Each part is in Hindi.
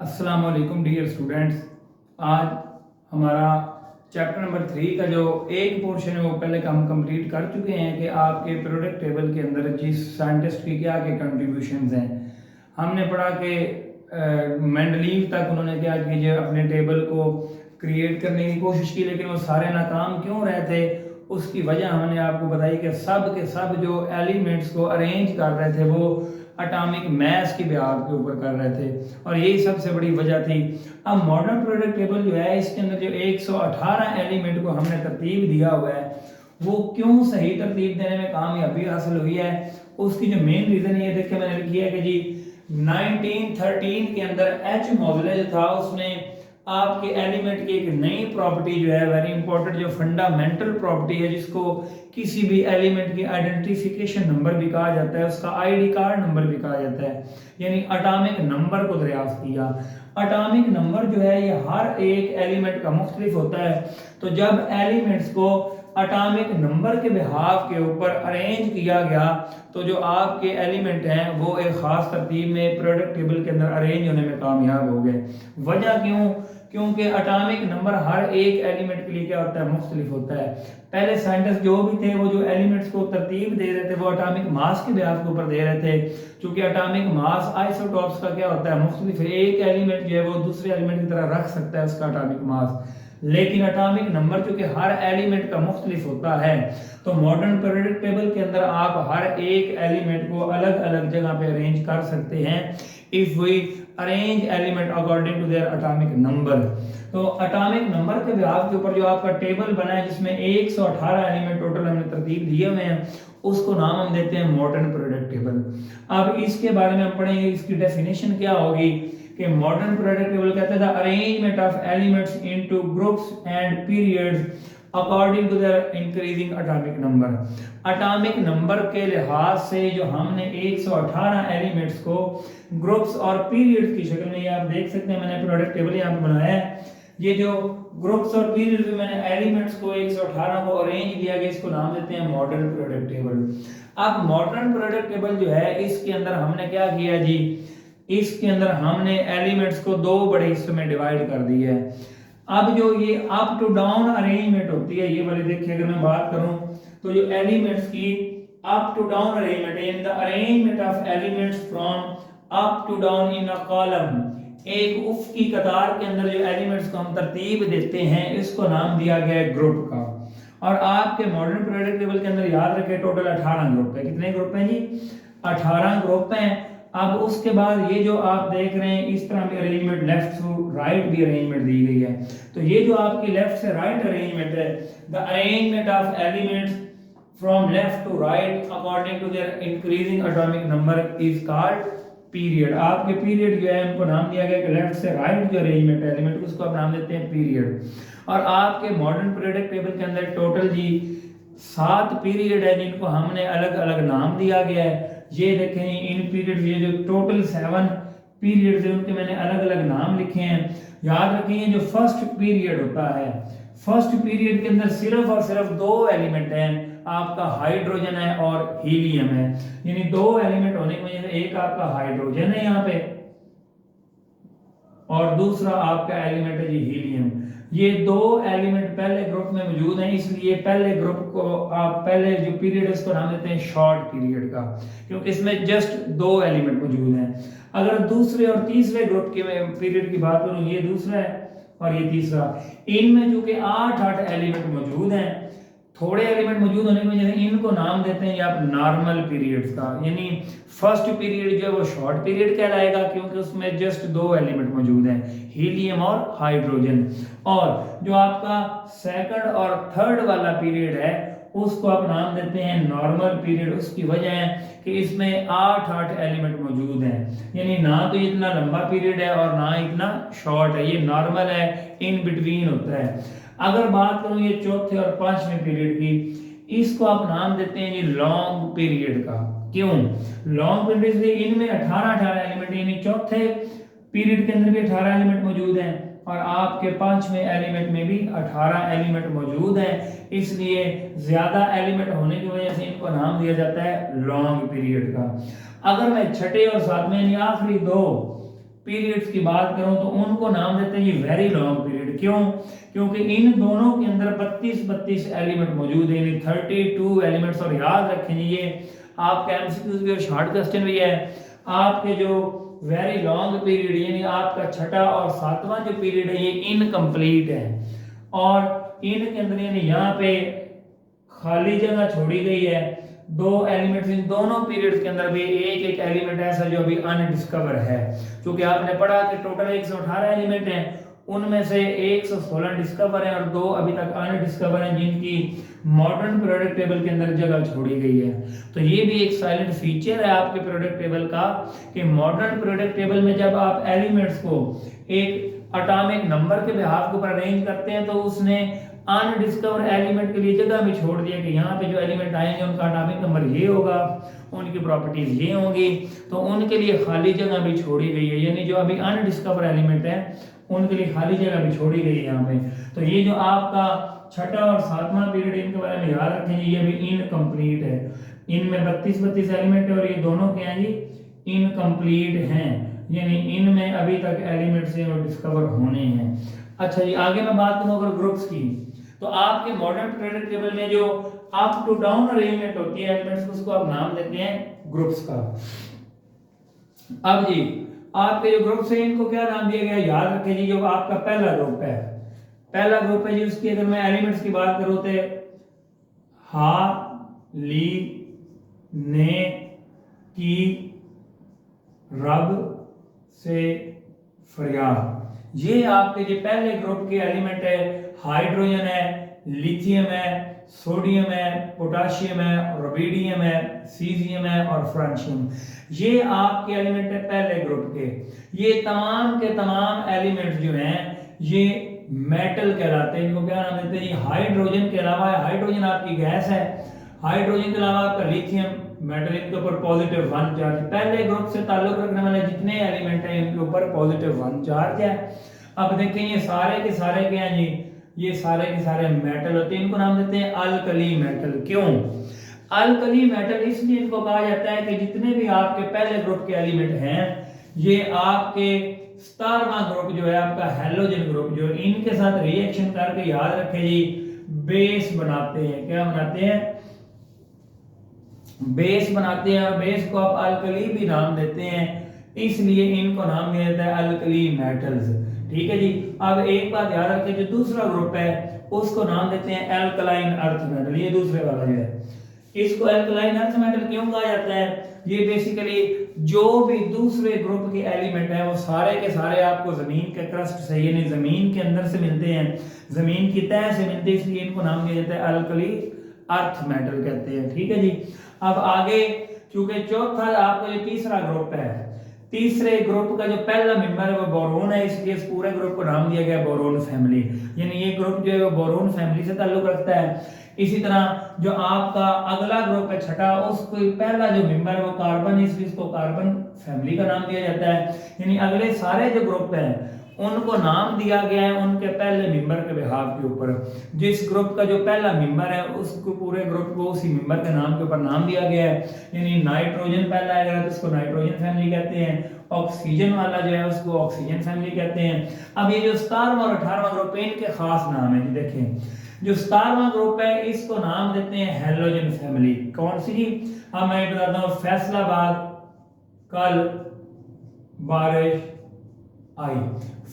अस्सलाम वालेकुम डियर स्टूडेंट्स। आज हमारा चैप्टर नंबर 3 का जो एक पोर्शन है वो पहले का हम कंप्लीट कर चुके हैं कि आपके प्रोडक्ट टेबल के अंदर जिस साइंटिस्ट की क्या के कंट्रीब्यूशंस हैं। हमने पढ़ा कि मेंडलीव तक उन्होंने क्या कीजिए अपने टेबल को क्रिएट करने की कोशिश की, लेकिन वो सारे नाकाम क्यों रहे थे। उसकी वजह हमने आपको बताई कि सब के सब जो एलिमेंट्स को अरेंज कर रहे थे वो एटॉमिक मास की बुनियाद के ऊपर कर रहे थे और यही सबसे बड़ी वजह थी। अब मॉडर्न प्रोडक्ट टेबल जो है इसके अंदर जो 118 एलिमेंट को हमने तरतीब दिया हुआ है वो क्यों सही तरतीब देने में कामयाबी हासिल हुई है, उसकी जो मेन रीजन ये देख के मैंने लिखी है कि जी 1913 के अंदर एच मॉडल जो था उसने आपके एलिमेंट की एक नई प्रॉपर्टी जो है वेरी इंपॉर्टेंट जो फंडामेंटल प्रॉपर्टी है जिसको किसी भी एलिमेंट की आइडेंटिफिकेशन नंबर भी कहा जाता है, उसका आईडी कार्ड नंबर भी कहा जाता है, यानी एटॉमिक नंबर को दरियाफ्त किया। एटॉमिक नंबर जो है ये हर एक एलिमेंट का मुख्तलिफ होता है, तो जब एलिमेंट्स को एटॉमिक नंबर के बिहाव के ऊपर अरेंज किया गया तो जो आपके एलिमेंट हैं वो एक खास तरतीब में प्रोडक्ट टेबल के अंदर अरेंज होने में कामयाब हो गए। वजह क्यों? क्योंकि एटॉमिक नंबर हर एक एलिमेंट के लिए क्या होता है, मुख्तलिफ होता है। पहले साइंटिस्ट जो भी थे वो जो एलिमेंट्स को तरतीब दे रहे थे वो एटॉमिक मास के बिहाफ के ऊपर दे रहे थे, क्योंकि एटॉमिक मास आइसोटॉप्स का क्या होता है, मुख्तलिफ है। एक एलिमेंट जो है वो दूसरे एलिमेंट की तरह रख सकता है उसका एटॉमिक मास, लेकिन एटॉमिक नंबर चूंकि हर एलिमेंट का मुख्तलिफ होता है तो मॉडर्न पीरियोडिक टेबल के अंदर आप हर एक एलिमेंट को अलग अलग जगह पे अरेंज कर सकते हैं if we arrange element according to their atomic number. तो एटॉमिक नंबर के बिहाफ के ऊपर जो आपका टेबल बना है जिसमें 118 एलिमेंट टोटल हमने तरतीब दिए हुए हैं उसको नाम हम देते हैं मॉडर्न पीरियोडिक टेबल। अब इसके बारे में हम पढ़ेंगे, इसकी डेफिनेशन क्या होगी कि मॉडर्न पीरियोडिक टेबल कहता है the arrangement of elements into groups and periods according to their increasing atomic number. Atomic number के लिहाज से जो हमने 118 एलिमेंट्स को ग्रुप्स और पीरियड्स की शक्ल में, ये आप देख सकते हैं मैंने प्रोडक्ट टेबल यहाँ पे बनाया है। ये जो ग्रुप्स और पीरियड्स में मैंने एलिमेंट्स को 118 को अरेंज किया गया, इसको नाम देते हैं मॉडर्न प्रोडक्ट टेबल। अब मॉडर्न प्रोडक्ट टेबल जो है इसके अंदर हमने क्या किया जी, इसके अंदर हमने एलिमेंट्स को दो बड़े हिस्सों में डिवाइड कर दिया है। अब जो ये अप टू डाउन अरेंजमेंट होती है, ये वाली देखिए अगर मैं बात करूं तो जो एलिमेंट्स की up to down arrangement in the arrangement of elements from up to down in a column, एक उफ़की कतार के अंदर जो एलिमेंट्स को हम तरतीब देते हैं इसको नाम दिया गया है ग्रुप का। और आपके मॉडर्न पीरियोडिक टेबल के अंदर याद रखें टोटल 18 ग्रुप है। कितने ग्रुप हैं जी? 18 ग्रुप हैं। अब उसके बाद ये जो आप देख रहे हैं इस तरह की अरेंजमेंट लेफ्ट टू राइट भी अरेंजमेंट दी गई है। तो ये जो आपकी लेफ्ट से राइट अरेंजमेंट है, the arrangement of elements from left to right according to their increasing atomic number is called period. आपके पीरियड जो है उनको नाम दिया गया कि लेफ्ट से राइट जो अरेंजमेंट है एलिमेंट उसको आप नाम देते हैं पीरियड। और आपके मॉडर्न पीरियोडिक टेबल के अंदर टोटल जी 7 पीरियड है जिनको हमने अलग अलग नाम दिया गया है। ये देखें इन पीरियड, ये जो टोटल 7 पीरियड्स है उनके मैंने अलग अलग नाम लिखे हैं। याद रखिए जो फर्स्ट पीरियड होता है, फर्स्ट पीरियड के अंदर सिर्फ और सिर्फ 2 एलिमेंट हैं, आपका हाइड्रोजन है और हीलियम है। यानी 2 एलिमेंट होने की वजह से एक आपका हाइड्रोजन है यहाँ पे और दूसरा आपका एलिमेंट है जी हीलियम। ये 2 एलिमेंट पहले ग्रुप में मौजूद हैं, इसलिए पहले ग्रुप को आप पहले जो पीरियड है इसको नाम देते हैं शॉर्ट पीरियड का, क्योंकि इसमें जस्ट 2 एलिमेंट मौजूद हैं। अगर दूसरे और तीसरे ग्रुप के पीरियड की बात करूं, ये दूसरा है और ये तीसरा, इनमें चूंकि 8 एलिमेंट मौजूद हैं, थोड़े एलिमेंट मौजूद होने की वजह से इनको नाम देते हैं आप नॉर्मल पीरियड्स का। यानी फर्स्ट पीरियड जो है वो शॉर्ट पीरियड कहलाएगा क्योंकि उसमें जस्ट 2 एलिमेंट मौजूद हैं, हीलियम और हाइड्रोजन। और जो आपका सेकंड और थर्ड वाला पीरियड है उसको आप नाम देते हैं नॉर्मल पीरियड। उसकी वजह है कि इसमें 8 एलिमेंट मौजूद हैं, यानी ना तो इतना लंबा पीरियड है और ना इतना शॉर्ट है, ये नॉर्मल है, इन बिटवीन होता है। अगर बात करूं ये चौथे और 5वें पीरियड की, इसको आप नाम देते हैं ये लॉन्ग पीरियड का। क्यों लॉन्ग पीरियड? इसलिए इनमें 18 एलिमेंट, यानी चौथे पीरियड के अंदर भी 18 एलिमेंट मौजूद हैं और आपके 5वें एलिमेंट में भी 18 एलिमेंट मौजूद हैं, इसलिए ज्यादा एलिमेंट होने की वजह से इनको नाम दिया जाता है लॉन्ग पीरियड का। अगर मैं छठे और 7वें यानी आखिरी 2 पीरियड्स की बात करूं तो उनको नाम देते हैं ये वेरी लॉन्ग पीरियड। क्यों? क्योंकि इन दोनों के अंदर 32 एलिमेंट मौजूद है, यानी 32 एलिमेंट्स। और याद रखें ये आपके एमसीक्यूज भी और शॉर्ट क्वेश्चन भी है। आपके जो वेरी लॉन्ग पीरियड यानी आपका छठा और सातवां जो पीरियड है ये इनकम्प्लीट है, और इनके अंदर यानी यहाँ पे खाली जगह छोड़ी गई है। दो एलिमेंट्स, इन दोनों पीरियड्स के अंदर भी एक एक एलिमेंट ऐसा जो अभी अनडिस्कवर है। क्योंकि आपने पढ़ा कि टोटल 118 एलिमेंट हैं, उनमें से 116 डिस्कवर हैं और 2 अभी तक अनडिस्कवर हैं, जिनकी मॉडर्न प्रोडक्ट टेबल के अंदर जगह छोड़ी गई है। तो ये भी एक साइलेंट फीचर है आपके प्रोडक्ट टेबल का कि मॉडर्न प्रोडक्ट टेबल में जब आप एलिमेंट्स को एक एटॉमिक नंबर के बिहाफ के ऊपर अरेंज करते हैं तो उसने अनडिस्कवर एलिमेंट के लिए जगह भी छोड़ दिया कि यहाँ पे जो एलिमेंट आएंगे उनका एटॉमिक नंबर ये होगा, उनकी प्रॉपर्टीज ये होंगी, तो उनके लिए खाली जगह भी छोड़ी गई है। यानी जो अभी अनडिस्कवर एलिमेंट है उनके लिए खाली जगह भी छोड़ी गई है यहाँ पे। तो ये जो आपका छठा और सातवां पीरियड, इनके बारे में याद रखें, ये अभी इनकम्प्लीट है। इनमें 32 एलिमेंट है और ये दोनों क्या है जी, इनकम्प्लीट हैं, यानी इनमें अभी तक एलिमेंट्स हैं वो डिस्कवर होने हैं। अच्छा जी, आगे मैं बात करूं अगर ग्रुप्स की, तो आपके मॉडर्न पीरियड टेबल में जो अप टू डाउन अरेंजमेंट होती है एलिमेंट्स, उसको आप नाम देते हैं ग्रुप्स का। अब जी आपके जो ग्रुप्स हैं इनको क्या नाम दिया गया, याद रखें जी। जो आपका पहला ग्रुप है, पहला ग्रुप है जी, उसकी अगर मैं एलिमेंट्स की बात करूं तो हा, ली, ने, की, रब, से, फरियाद। ये आपके जो पहले ग्रुप के एलिमेंट है, हाइड्रोजन है, लिथियम है, सोडियम है, पोटाशियम है, रुबिडियम है, सीजियम है और फ्रांशियम। ये आपके एलिमेंट है पहले ग्रुप के। ये तमाम के तमाम एलिमेंट्स जो हैं ये मेटल कहलाते हैं। इनको क्या नाम देते हैं? हाइड्रोजन के अलावा, हाइड्रोजन आपकी गैस है, हाइड्रोजन के अलावा आपका लिथियम मेटल, इनके ऊपर पॉजिटिव 1 चार्ज। पहले ग्रुप से ताल्लुक रखने वाले जितने एलिमेंट हैं इनके ऊपर पॉजिटिव 1 चार्ज है। अब देखें ये सारे के सारे क्या हैं जी, ये सारे के सारे मेटल होते हैं, इनको नाम देते हैं अल्कली मेटल। क्यों अल्कली मेटल? इसलिए इनको कहा जाता है कि जितने भी आपके पहले ग्रुप के एलिमेंट हैं ये आपके 17वां ग्रुप जो है आपका हैलोजन ग्रुप, जो इनके साथ रिएक्शन करके, याद रखें जी, बेस बनाते हैं। क्या बनाते हैं? बेस बनाते हैं। और बेस को आप अल्कली भी नाम देते हैं, इसलिए इनको नाम दिया जाता है अल्कली मेटल्स। ठीक है जी। अब एक बात याद रखें, जो दूसरा ग्रुप है उसको नाम देते हैं एल्कलाइन अर्थ मेटल। ये दूसरे वाला जो है, इसको एल्कलाइन अर्थ मेटल क्यों कहा जाता है? ये बेसिकली जो भी दूसरे ग्रुप के एलिमेंट हैं वो सारे के सारे आपको जमीन के क्रस्ट से, यानी जमीन के अंदर से मिलते हैं, जमीन की तह से मिलते हैं, इसलिए इनको नाम दिया जाता है अल्कली अर्थ मेटल कहते हैं। ठीक है जी। अब आगे, क्योंकि चौथा आपका जो तीसरा ग्रुप है, तीसरे ग्रुप का जो पहला मेंबर है वो बोरोन है, इसलिए इस पूरे ग्रुप को नाम दिया गया बोरोन फैमिली। यानी ये ग्रुप जो है वो बोरोन फैमिली से ताल्लुक रखता है। इसी तरह जो आपका अगला ग्रुप है छठा, उसको पहला जो मेंबर है वो कार्बन, इसलिए इसको कार्बन फैमिली का नाम दिया जाता है। यानी अगले सारे जो ग्रुप हैं उनको नाम दिया गया है उनके पहले मेंबर के बिहाफ के ऊपर। जिस ग्रुप का जो पहला मेंबर है उसको, पूरे ग्रुप को उसी मेंबर के नाम के ऊपर नाम दिया गया है। यानी नाइट्रोजन पहला आएगा तो उसको नाइट्रोजन फैमिली कहते हैं, ऑक्सीजन वाला जो है उसको ऑक्सीजन फैमिली कहते हैं। अब ये जो 17वां और 18वां ग्रुप है इनके खास नाम है जी। देखें जो 17वां ग्रुप है इसको नाम देते हैं हैलोजन फैमिली। कौन सी जी? अब मैं बताता हूँ, फैसलाबाद कल बारिश आई,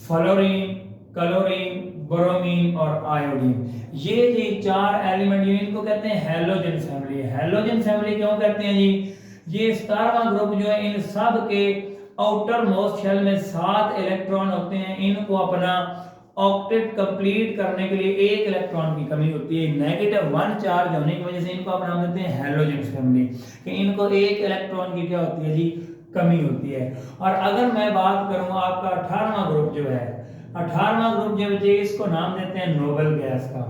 फ्लोरीन, क्लोरीन, ब्रोमीन और आयोडीन। ये जी 4 एलिमेंट इनको कहते हैं हैलोजन फैमिली। हैलोजन फैमिली क्यों कहते हैं जी? ये 17वां ग्रुप जो है इन सब के आउटर मोस्ट शेल में 7 इलेक्ट्रॉन होते हैं। इनको अपना ऑक्टेट कंप्लीट करने के लिए 1 इलेक्ट्रॉन की कमी होती है। नेगेटिव 1 चार्ज होने की वजह से इनको आप नाम देते हैं हैलोजन फैमिली, कि इनको 1 इलेक्ट्रॉन की क्या होती है जी, कमी होती है। और अगर मैं बात करूं आपका 18वां ग्रुप जो है, 18वां ग्रुप जो है इसको नाम देते हैं नोबल गैस का।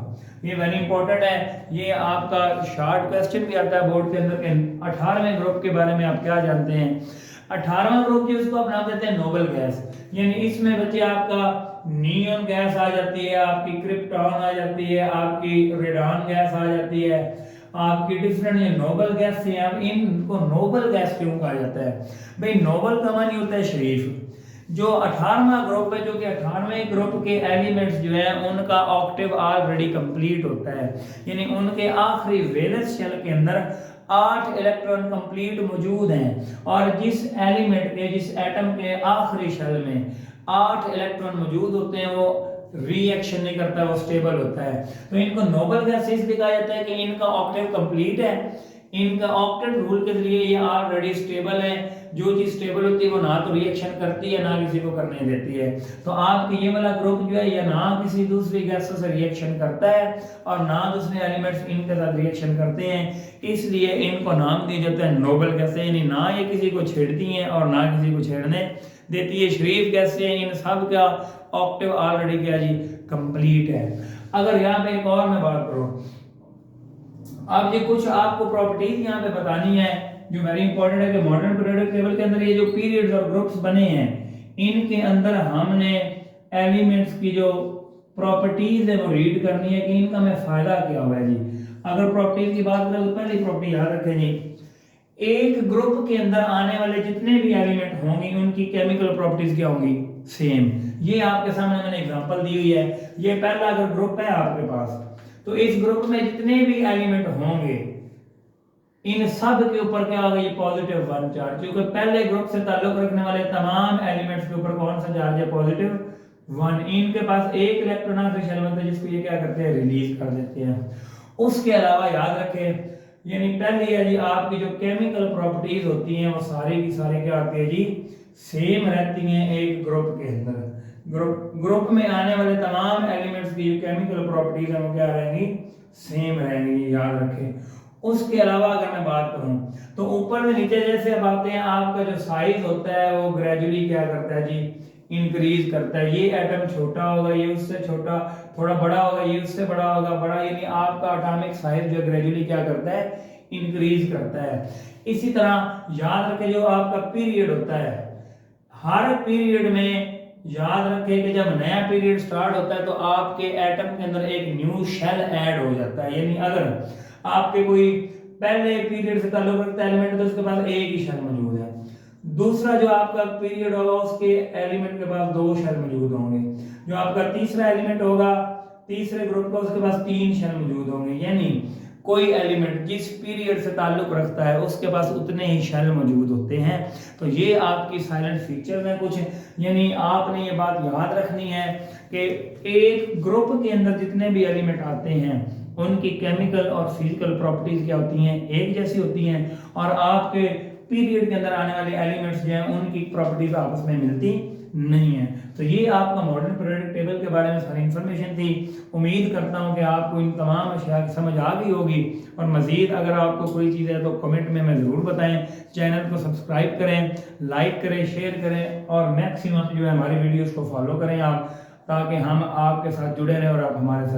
ये वेरी इंपॉर्टेंट है, ये आपका शॉर्ट क्वेश्चन भी आता है बोर्ड के अंदर के 18वें ग्रुप के बारे में आप क्या जानते हैं। 18वां ग्रुप जो इसको आप नाम देते हैं नोबल गैस। यानी इसमें बच्चे आपका नियॉन गैस आ जाती है, आपकी क्रिप्टॉन आ जाती है, आपकी रेडॉन गैस आ जाती है, आपकी डिफरेंट ये नोबल गैस से। अब इनको नोबल गैस क्यों कहा जाता है भाई? नोबल का मानी होता है शरीफ। जो 18वां ग्रुप है, जो कि 18वें ग्रुप के एलिमेंट्स जो है उनका ऑक्टेव ऑलरेडी कंप्लीट होता है, यानी उनके आखिरी वैलेंस शेल के अंदर 8 इलेक्ट्रॉन कंप्लीट मौजूद हैं, और जिस एलिमेंट के, जिस एटम के आखिरी शेल में 8 इलेक्ट्रॉन मौजूद होते हैं वो रिएक्शन नहीं करता, वो स्टेबल होता है। तो इनको नोबल गैसेस भी कहा जाता है कि इनका ऑक्टेव कंप्लीट है, इनका ऑक्टेट रूल के लिए ये ऑलरेडी स्टेबल है। जो चीज स्टेबल होती है वो ना तो रिएक्शन करती है ना किसी को करने देती है। तो आपके ये वाला ग्रुप जो है ये ना किसी दूसरी गैसों से रिएक्शन करता है और ना दूसरे एलिमेंट्स इनके साथ रिएक्शन करते हैं, इसलिए इनको नाम दिए जाते हैं नोबल गैसें, यानी ना ये किसी को छेड़ती हैं और ना किसी को छेड़ने देती है। शरीफ गैसें, इन सब का ऑक्टेव ऑलरेडी क्या जी कंप्लीट है। अगर यहाँ पे एक और मैं बात करूँ, अब ये कुछ आपको प्रॉपर्टीज यहाँ पे बतानी है जो वेरी इंपॉर्टेंट है कि मॉडर्न पीरियोडिक टेबल के अंदर ये जो पीरियड्स और ग्रुप्स बने हैं इनके अंदर हमने एलिमेंट्स की जो प्रॉपर्टीज है वो रीड करनी है कि इनका में फायदा क्या हुआ है जी। अगर प्रॉपर्टीज की बात करें तो पहली प्रॉपर्टी याद रखें जी, एक ग्रुप के अंदर आने वाले जितने भी एलिमेंट होंगे उनकी केमिकल प्रॉपर्टीज क्या होंगी, सेम। ये आपके सामने मैंने एग्जांपल दी हुई है। ये पहला अगर ग्रुप है आपके पास, तो इस ग्रुप में जितने भी एलिमेंट होंगे इन सब के ऊपर क्या होगा, ये पॉजिटिव 1 चार्ज, क्योंकि पहले ग्रुप से ताल्लुक रखने वाले तमाम एलिमेंट्स के ऊपर कौन सा चार्ज है, पॉजिटिव 1। इनके पास एक इलेक्ट्रॉन आखिरी शेल बनता है जिसको ये क्या करते हैं, रिलीज कर देते हैं। उसके अलावा याद रखें, यानी पहले है जी आपकी जो केमिकल प्रॉपर्टीज होती हैं वो सारी की सारी क्या होती है जी, सेम रहती हैं एक ग्रुप के अंदर। ग्रुप में आने वाले तमाम एलिमेंट्स की जो केमिकल प्रॉपर्टीज हैं वो क्या रहेंगी, सेम रहेंगी, याद रखें। उसके अलावा अगर मैं बात करूं तो ऊपर से नीचे जैसे अब आते हैं, आपका जो साइज होता है वो ग्रेजुअली क्या करता है जी, इंक्रीज करता है। ये एटम छोटा होगा, ये उससे छोटा, थोड़ा बड़ा होगा, ये उससे बड़ा होगा, बड़ा, यानी आपका एटॉमिक साइज जो ग्रेजुअली क्या करता है, इंक्रीज करता है। इसी तरह याद रखें जो आपका पीरियड होता है, हर पीरियड में याद रखें कि जब नया पीरियड स्टार्ट होता है तो आपके एटम के अंदर एक न्यू शेल ऐड हो जाता है। यानी अगर आपके कोई पहले पीरियड से ताल्लुक रखता है एलिमेंट तो उसके पास एक ही शेल मौजूद है, दूसरा जो आपका पीरियड होगा उसके एलिमेंट के पास 2 शेल मौजूद होंगे, जो आपका तीसरा एलिमेंट होगा तीसरे ग्रुप का उसके पास 3 शेल मौजूद होंगे। यानी कोई एलिमेंट जिस पीरियड से ताल्लुक रखता है उसके पास उतने ही शेल मौजूद होते हैं। तो ये आपकी साइलेंट फीचर में कुछ, यानी आपने ये बात याद रखनी है कि एक ग्रुप के अंदर जितने भी एलिमेंट आते हैं उनकी केमिकल और फिजिकल प्रॉपर्टीज क्या होती हैं, एक जैसी होती हैं, और आपके पीरियड के अंदर आने वाले एलिमेंट्स जो हैं उनकी प्रॉपर्टीज आपस में मिलती नहीं है। तो ये आपका मॉडर्न पीरियोडिक टेबल के बारे में सारी इंफॉर्मेशन थी। उम्मीद करता हूँ कि आपको इन तमाम अशिया की समझ आ गई होगी, और मजीद अगर आपको कोई चीज़ है तो कमेंट में मैं ज़रूर बताएं। चैनल को सब्सक्राइब करें, लाइक करें, शेयर करें, और मैक्सिमम जो है हमारी वीडियोज़ को फॉलो करें आप, ताकि हम आपके साथ जुड़े रहें और आप हमारे साथ